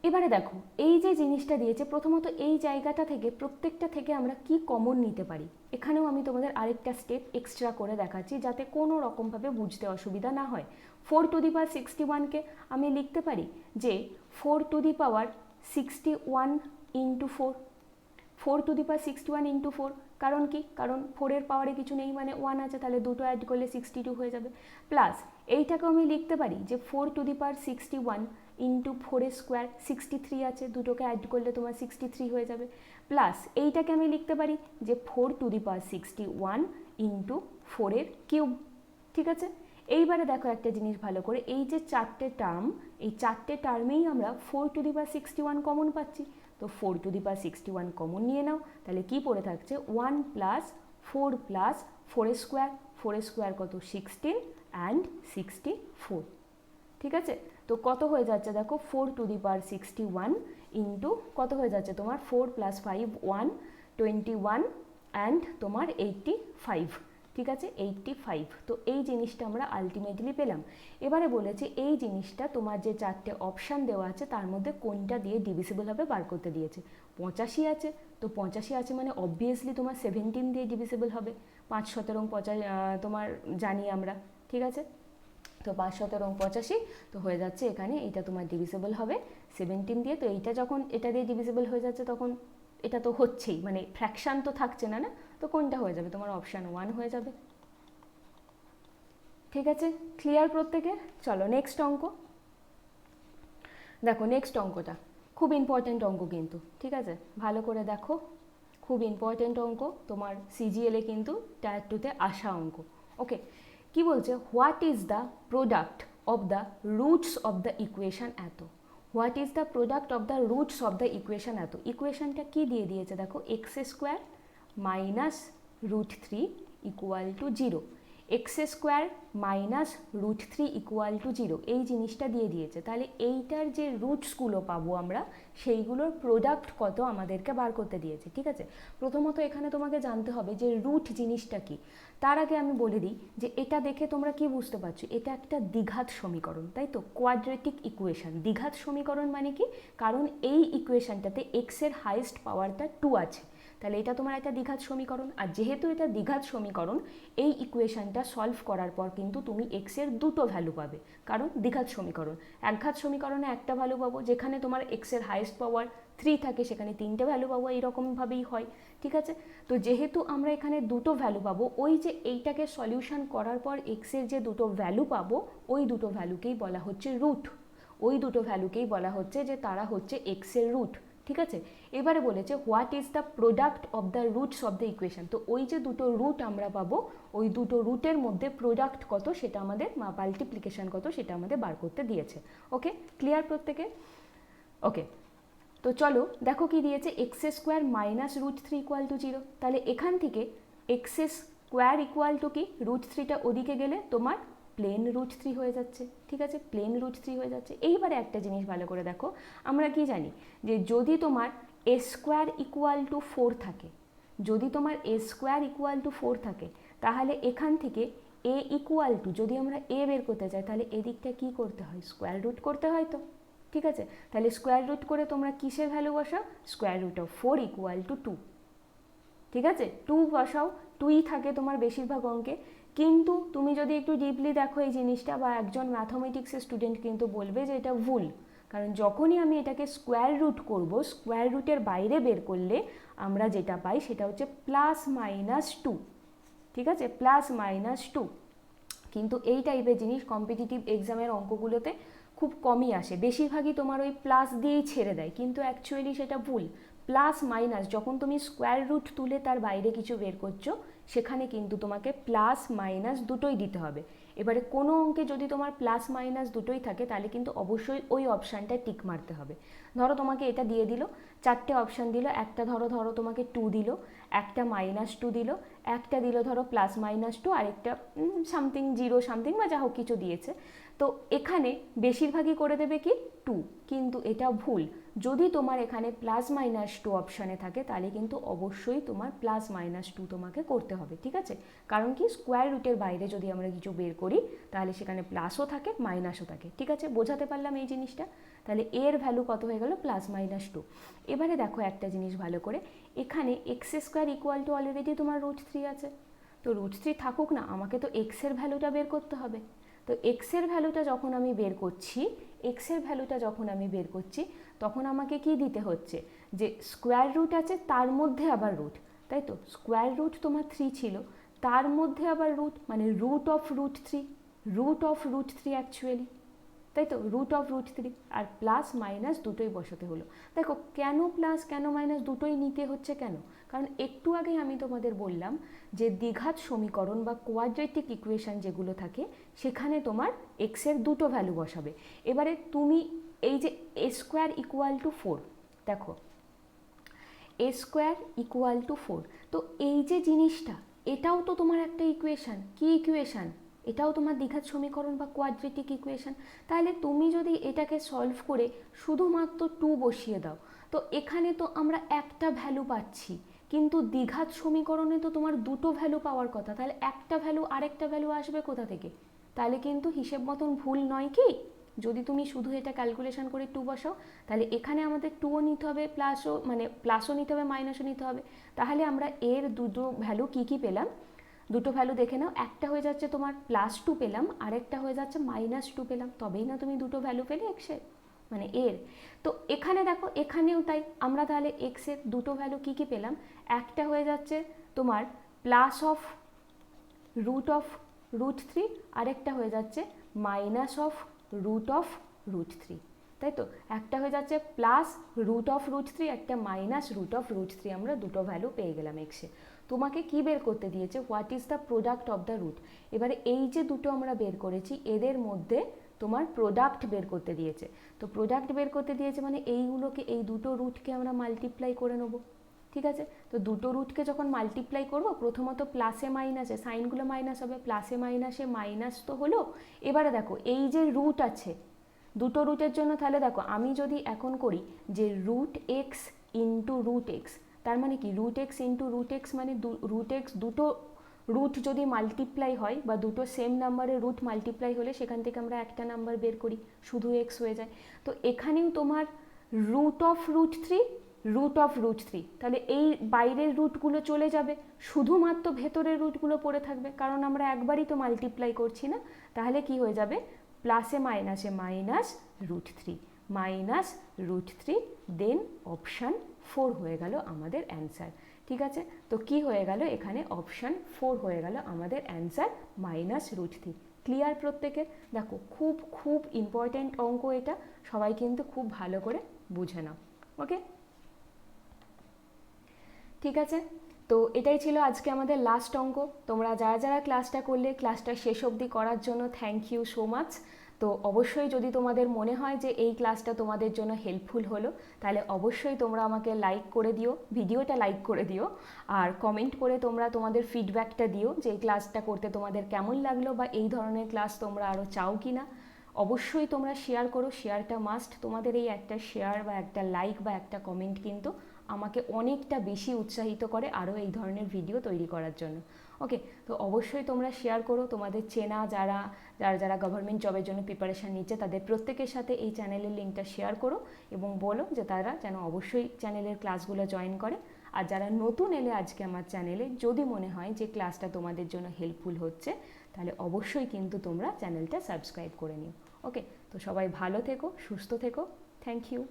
এবারে দেখো এই যে জিনিসটা দিয়েছে, প্রথমত এই জায়গাটা থেকে প্রত্যেকটা থেকে আমরা কি কমন নিতে পারি, এখানেও আমি তোমাদের আরেকটা স্টেপ এক্সট্রা করে দেখাচ্ছি যাতে কোনো রকমভাবে বুঝতে অসুবিধা না হয়। 4 টু দি পাওয়ার 61কে আমি লিখতে পারি যে 4 to the power 61 into 4, 4 to the power 61 into 4, কারণ কি, কারণ 4-এর পাওয়ারে কিছু নেই মানে 1 আছে, তাহলে দুটো অ্যাড করলে 62 হয়ে যাবে। প্লাস এইটাকেও আমি লিখতে পারি যে 4 to the power 61 into 4 square, 63 আছে, দুটোকে অ্যাড করলে তোমার 63 হয়ে যাবে। প্লাস এইটাকে আমি লিখতে পারি যে 4 টু দি পাওয়ার 61 ইন্টু 4-এর কিউব। ঠিক আছে, এইবারে দেখো একটা জিনিস ভালো করে, এই যে চারটে টার্ম, এই চারটে টার্মেই আমরা 4 টু দি পাওয়ার 61 কমন পাচ্ছি। তো 4 টু দি পাওয়ার 61 কমন নিয়ে নাও, তাহলে কি পড়ে থাকছে 1 প্লাস 4 প্লাস 4 স্কোয়ার, 4 স্কোয়ার কত 16 অ্যান্ড 64। ঠিক আছে, তো কত হয়ে যাচ্ছে দেখো 4 টু দি পাওয়ার 61 ইন্টু কত হয়ে যাচ্ছে তোমার 4 প্লাস 5 1 21 অ্যান্ড তোমার 85। ঠিক আছে, 85। তো এই জিনিসটা আমরা আলটিমেটলি পেলাম। এবারে বলেছে এই জিনিসটা তোমার যে চারটে অপশান দেওয়া আছে তার মধ্যে কোনটা দিয়ে ডিভিজিবল হবে বার করতে দিয়েছে। 85 আছে, তো 85 আছে মানে অবভিয়াসলি তোমার 17 দিয়ে ডিভিজিবল হবে। 5 17 তোমার জানি আমরা। ঠিক আছে, তো 5 17 85, তো হয়ে যাচ্ছে এখানে এইটা তোমার ডিভিজিবল হবে 17 দিয়ে। তো এইটা যখন এটা দিয়ে ডিভিজিবল হয়ে যাচ্ছে তখন এটা তো হচ্ছেই, মানে ফ্র্যাকশান তো থাকছে না, তো কোনটা হয়ে যাবে তোমার অপশান 1 হয়ে যাবে। ঠিক আছে, ক্লিয়ার প্রত্যেকের? চলো নেক্সট অঙ্ক দেখো, নেক্সট অঙ্কটা খুব ইম্পর্ট্যান্ট অঙ্ক কিন্তু, ঠিক আছে, ভালো করে দেখো, খুব ইম্পর্ট্যান্ট অঙ্ক, তোমার সিজিএলে কিন্তু টায়ার 2-তে আসা অঙ্ক। ওকে, কি বলছে, what is the product of the roots of the equation এত? What is the product of the roots of the equation এত? ইকুয়েশনটা কি দিয়ে দিয়েছে দেখো, x square minus √3 equal to 0, x square minus √3 equal to 0, এই জিনিসটা দিয়ে দিয়েছে। তাহলে এইটার যে রুটসগুলো পাবো আমরা, সেইগুলোর প্রোডাক্ট কত আমাদেরকে বার করতে দিয়েছে। ঠিক আছে, প্রথমত এখানে তোমাকে জানতে হবে যে রুট জিনিসটা কি। তার আগে আমি বলে দিই যে এটা দেখে তোমরা কি বুঝতে পারছো, এটা একটা দ্বিঘাত সমীকরণ, তাই তো, কোয়াড্রেটিক ইকুয়েশন। দ্বিঘাত সমীকরণ মানে কি, কারণ এই ইকুয়েশনটাতে এক্সের হাইয়েস্ট পাওয়ারটা 2 আছে, তাহলে এটা তোমার একটা দ্বিঘাত সমীকরণ। আর যেহেতু এটা দ্বিঘাত সমীকরণ, এই ইকুয়েশনটা সলভ করার পর কিন্তু তুমি এক্সের দুটো ভ্যালু পাবে, কারণ দ্বিঘাত সমীকরণ। একঘাত সমীকরণে একটা ভ্যালু পাবো, যেখানে তোমার এক্সের হাইয়েস্ট পাওয়ার 3 থাকে সেখানে 3টে ভ্যালু পাবো, এইরকমভাবেই হয়। ঠিক আছে, তো যেহেতু আমরা এখানে দুটো ভ্যালু পাবো, ওই যে এইটাকে সলিউশন করার পর এক্সের যে দুটো ভ্যালু পাবো, ওই দুটো ভ্যালুকেই বলা হচ্ছে রুট। ওই দুটো ভ্যালুকেই বলা হচ্ছে যে তারা হচ্ছে এক্সের রুট। ঠিক আছে, এবারে বলেছে what is the product of the roots of the equation. তো ওই যে দুটো রুট আমরা পাবো, ওই দুটো রুটের মধ্যে প্রোডাক্ট কত সেটা আমাদের, মাল্টিপ্লিকেশন কত সেটা আমাদের বার করতে দিয়েছে। ওকে, ক্লিয়ার প্রত্যেকে? ওকে, তো চলো দেখো কি দিয়েছে, X square minus root three equal to zero. তাহলে এখান থেকে এক্স স্কোয়ার ইকুয়াল টু কি, রুট থ্রিটা ওদিকে গেলে তোমার প্লেন রুট থ্রি হয়ে যাচ্ছে, ঠিক আছে, প্লেন রুট থ্রি হয়ে যাচ্ছে। এইবারে একটা জিনিস ভালো করে দেখো, আমরা কি জানি যে যদি তোমার এ স্কোয়ার ইকুয়াল টু ফোর থাকে, যদি তোমার এ স্কোয়ার ইকুয়াল টু ফোর থাকে, তাহলে এখান থেকে এ ইকুয়াল টু, যদি আমরা এ বের করতে চাই তাহলে এদিকটা কি করতে হয়, স্কোয়ার রুট করতে হয় তো, ঠিক আছে। তাহলে স্কোয়ার রুট করে তোমরা কিসের ভ্যালু বসাও, square root of four equal to two, ঠিক আছে, টু বসাও, টুই থাকে তোমার বেশিরভাগ অঙ্কে। কিন্তু তুমি যদি একটু ডিপলি দেখো এই জিনিসটা, বা একজন ম্যাথমেটিক্সের স্টুডেন্ট কিন্তু বলবে যে এটা ভুল, কারণ যখনই আমি এটাকে স্কোয়ার রুট করব, স্কোয়ার রুটের বাইরে বের করলে আমরা যেটা পাই সেটা হচ্ছে প্লাস মাইনাস টু, ঠিক আছে, প্লাস মাইনাস টু। কিন্তু এই টাইপের জিনিস কম্পিটিটিভ এক্সামের অঙ্কগুলোতে খুব কমই আসে, বেশিরভাগই তোমার ওই প্লাস দিয়েই ছেড়ে দেয়, কিন্তু অ্যাকচুয়ালি সেটা ভুল। প্লাস মাইনাস যখন তুমি স্কোয়ার রুট তুলে তার বাইরে কিছু বের করছো, সেখানে কিন্তু তোমাকে প্লাস মাইনাস দুটোই দিতে হবে। এবারে কোনো অঙ্কে যদি তোমার প্লাস মাইনাস দুটোই থাকে তাহলে কিন্তু অবশ্যই ওই অপশানটায় টিক মারতে হবে। ধরো তোমাকে এটা দিয়ে দিল, চারটে অপশান দিল, একটা ধরো তোমাকে টু দিল, একটা মাইনাস টু দিল, একটা দিল ধরো প্লাস মাইনাস টু, আরেকটা সামথিং জিরো সামথিং বা যা হোক কিছু দিয়েছে। তো এখানে বেশিরভাগই করে দেবে কি টু, কিন্তু এটা ভুল। যদি তোমার এখানে প্লাস মাইনাস টু অপশানে থাকে তাহলে কিন্তু অবশ্যই তোমার প্লাস মাইনাস টু তোমাকে করতে হবে, ঠিক আছে। কারণ কি, স্কোয়ার রুটের বাইরে যদি আমরা কিছু বের করি তাহলে সেখানে প্লাসও থাকে মাইনাসও থাকে, ঠিক আছে, বোঝাতে পারলাম এই জিনিসটা। তাহলে এর ভ্যালু কত হয়ে গেল, প্লাস মাইনাস টু। এবারে দেখো একটা জিনিস ভালো করে, এখানে x square equal two already তোমার রুট থ্রি আছে, তো রুট থ্রি থাকুক না, আমাকে তো এক্সের ভ্যালুটা বের করতে হবে। তো এক্সের ভ্যালুটা যখন আমি বের করছি, এক্সের ভ্যালুটা যখন আমি বের করছি তখন আমাকে কি দিতে হচ্ছে, যে স্কোয়ার রুট আছে তার মধ্যে আবার রুট, তাই তো, স্কোয়ার রুট তোমার থ্রি ছিল, তার মধ্যে আবার রুট, মানে root of root three, root of root three actually, তাই তো, রুট অফ রুট থ্রি, আর প্লাস মাইনাস দুটোই বসাতে হলো। দেখো কেন প্লাস কেন মাইনাস দুটোই নিতে হচ্ছে কেন, কারণ একটু আগে আমি তোমাদের বললাম যে দ্বিঘাত সমীকরণ বা কোয়াড্রেটিক ইকুয়েশন যেগুলো থাকে সেখানে তোমার এক্সের দুটো ভ্যালু বসাবে। এবারে তুমি এই যে এ স্কোয়ার ইকুয়াল টু ফোর, দেখো এ স্কোয়ার ইকুয়াল টু ফোর, তো এই যে জিনিসটা এটাও তো তোমার একটা ইকুয়েশান, কি ইকুয়েশান, এটাও তোমার দ্বিঘাত সমীকরণ বা কোয়াড্রেটিক ইকুয়েশান। তাহলে তুমি যদি এটাকে সলভ করে শুধুমাত্র টু বসিয়ে দাও, তো এখানে তো আমরা একটা ভ্যালু পাচ্ছি, কিন্তু দ্বিঘাত সমীকরণে তো তোমার দুটো ভ্যালু পাওয়ার কথা, তাহলে একটা ভ্যালু আরেকটা ভ্যালু আসবে কোথা থেকে, তাহলে কিন্তু হিসেব মতন ভুল নয় কি। যদি তুমি শুধু এটা ক্যালকুলেশন করে টু বসাও, তাহলে এখানে আমাদের টুও নিতে হবে, প্লাসও মানে প্লাসও নিতে হবে মাইনাসও নিতে হবে। তাহলে আমরা এর দুটো ভ্যালু কী কী পেলাম, দুটো ভ্যালু দেখে নাও, একটা হয়ে যাচ্ছে তোমার প্লাস টু পেলাম, আরেকটা হয়ে যাচ্ছে মাইনাস টু পেলাম, তবেই না তুমি দুটো ভ্যালু পেলে এক্সের, মানে এর। তো এখানে দেখো এখানেও তাই, আমরা তাহলে এক্সের দুটো ভ্যালু কী কী পেলাম, একটা হয়ে যাচ্ছে তোমার প্লাস অফ রুট থ্রি, আরেকটা হয়ে যাচ্ছে মাইনাস অফ রুট থ্রি, তাই তো, একটা হয়ে যাচ্ছে plus root of root three, একটা minus root of root three, আমরা দুটো ভ্যালু পেয়ে গেলাম এক্সে। তোমাকে কি বের করতে দিয়েছে, what is the product of the root. এবারে এই যে দুটো আমরা বের করেছি এদের মধ্যে তোমার প্রোডাক্ট বের করতে দিয়েছে। তো প্রোডাক্ট বের করতে দিয়েছে মানে এইগুলোকে, এই দুটো রুটকে আমরা মাল্টিপ্লাই করে নেবো, ঠিক আছে। তো দুটো রুটকে যখন মাল্টিপ্লাই করব, প্রথমত প্লাসে মাইনাসে, সাইনগুলো মাইনাস হবে, প্লাসে মাইনাসে মাইনাস তো হলো। এবারে দেখো এই যে রুট আছে দুটো রুটের জন্য, তাহলে দেখো আমি যদি এখন করি যে root x into root x, তার মানে কি root x into root x মানে রুট এক্স, দুটো রুট যদি মাল্টিপ্লাই হয় বা দুটো সেম নাম্বারের রুট মাল্টিপ্লাই হলে সেখান থেকে আমরা একটা নাম্বার বের করি, শুধু এক্স হয়ে যায়। তো এখানেও তোমার রুট অফ রুট থ্রি, তাহলে এই বাইরের রুটগুলো চলে যাবে, শুধুমাত্র ভেতরের রুটগুলো পড়ে থাকবে, কারণ আমরা একবারই তো মাল্টিপ্লাই করছি না। তাহলে কি হয়ে যাবে, প্লাসে মাইনাসে মাইনাস রুট থ্রি, দেন অপশান ফোর হয়ে গেল আমাদের অ্যান্সার, ঠিক আছে। তো কি হয়ে গেল, এখানে অপশান ফোর হয়ে গেল আমাদের answer, minus root three. Clear প্রত্যেকের? দেখো খুব খুব ইম্পর্ট্যান্ট অঙ্ক এটা, সবাই কিন্তু খুব ভালো করে বুঝে নাও, ওকে, ঠিক আছে। তো এটাই ছিল আজকে আমাদের লাস্ট অঙ্ক। তোমরা যারা যারা ক্লাসটা করলে, ক্লাসটা শেষ অবধি করার জন্য থ্যাংক ইউ সো মাচ। তো অবশ্যই যদি তোমাদের মনে হয় যে এই ক্লাসটা তোমাদের জন্য হেল্পফুল হলো, তাহলে অবশ্যই তোমরা আমাকে লাইক করে দিও, ভিডিওটা লাইক করে দিও, আর কমেন্ট করে তোমরা তোমাদের ফিডব্যাকটা দিও যে এই ক্লাসটা করতে তোমাদের কেমন লাগলো বা এই ধরনের ক্লাস তোমরা আরও চাও কি না। অবশ্যই তোমরা শেয়ার করো, শেয়ারটা মাস্ট। তোমাদের এই একটা শেয়ার বা একটা লাইক বা একটা কমেন্ট কিন্তু আমাকে অনেকটা বেশি উৎসাহিত করে আরও এই ধরনের ভিডিও তৈরি করার জন্য। ওকে, তো অবশ্যই তোমরা শেয়ার করো তোমাদের চেনা যারা যারা যারা গভর্নমেন্ট জবের জন্য প্রিপারেশান নিচ্ছে তাদের প্রত্যেকের সাথে এই চ্যানেলের লিঙ্কটা শেয়ার করো এবং বলো যে তারা যেন অবশ্যই চ্যানেলের ক্লাসগুলো জয়েন করে। আর যারা নতুন এলে আজকে আমার চ্যানেলে, যদি মনে হয় যে ক্লাসটা তোমাদের জন্য হেল্পফুল হচ্ছে, তাহলে অবশ্যই কিন্তু তোমরা চ্যানেলটা সাবস্ক্রাইব করে নিও। ওকে, তো সবাই ভালো থেকো, সুস্থ থেকো। Thank you.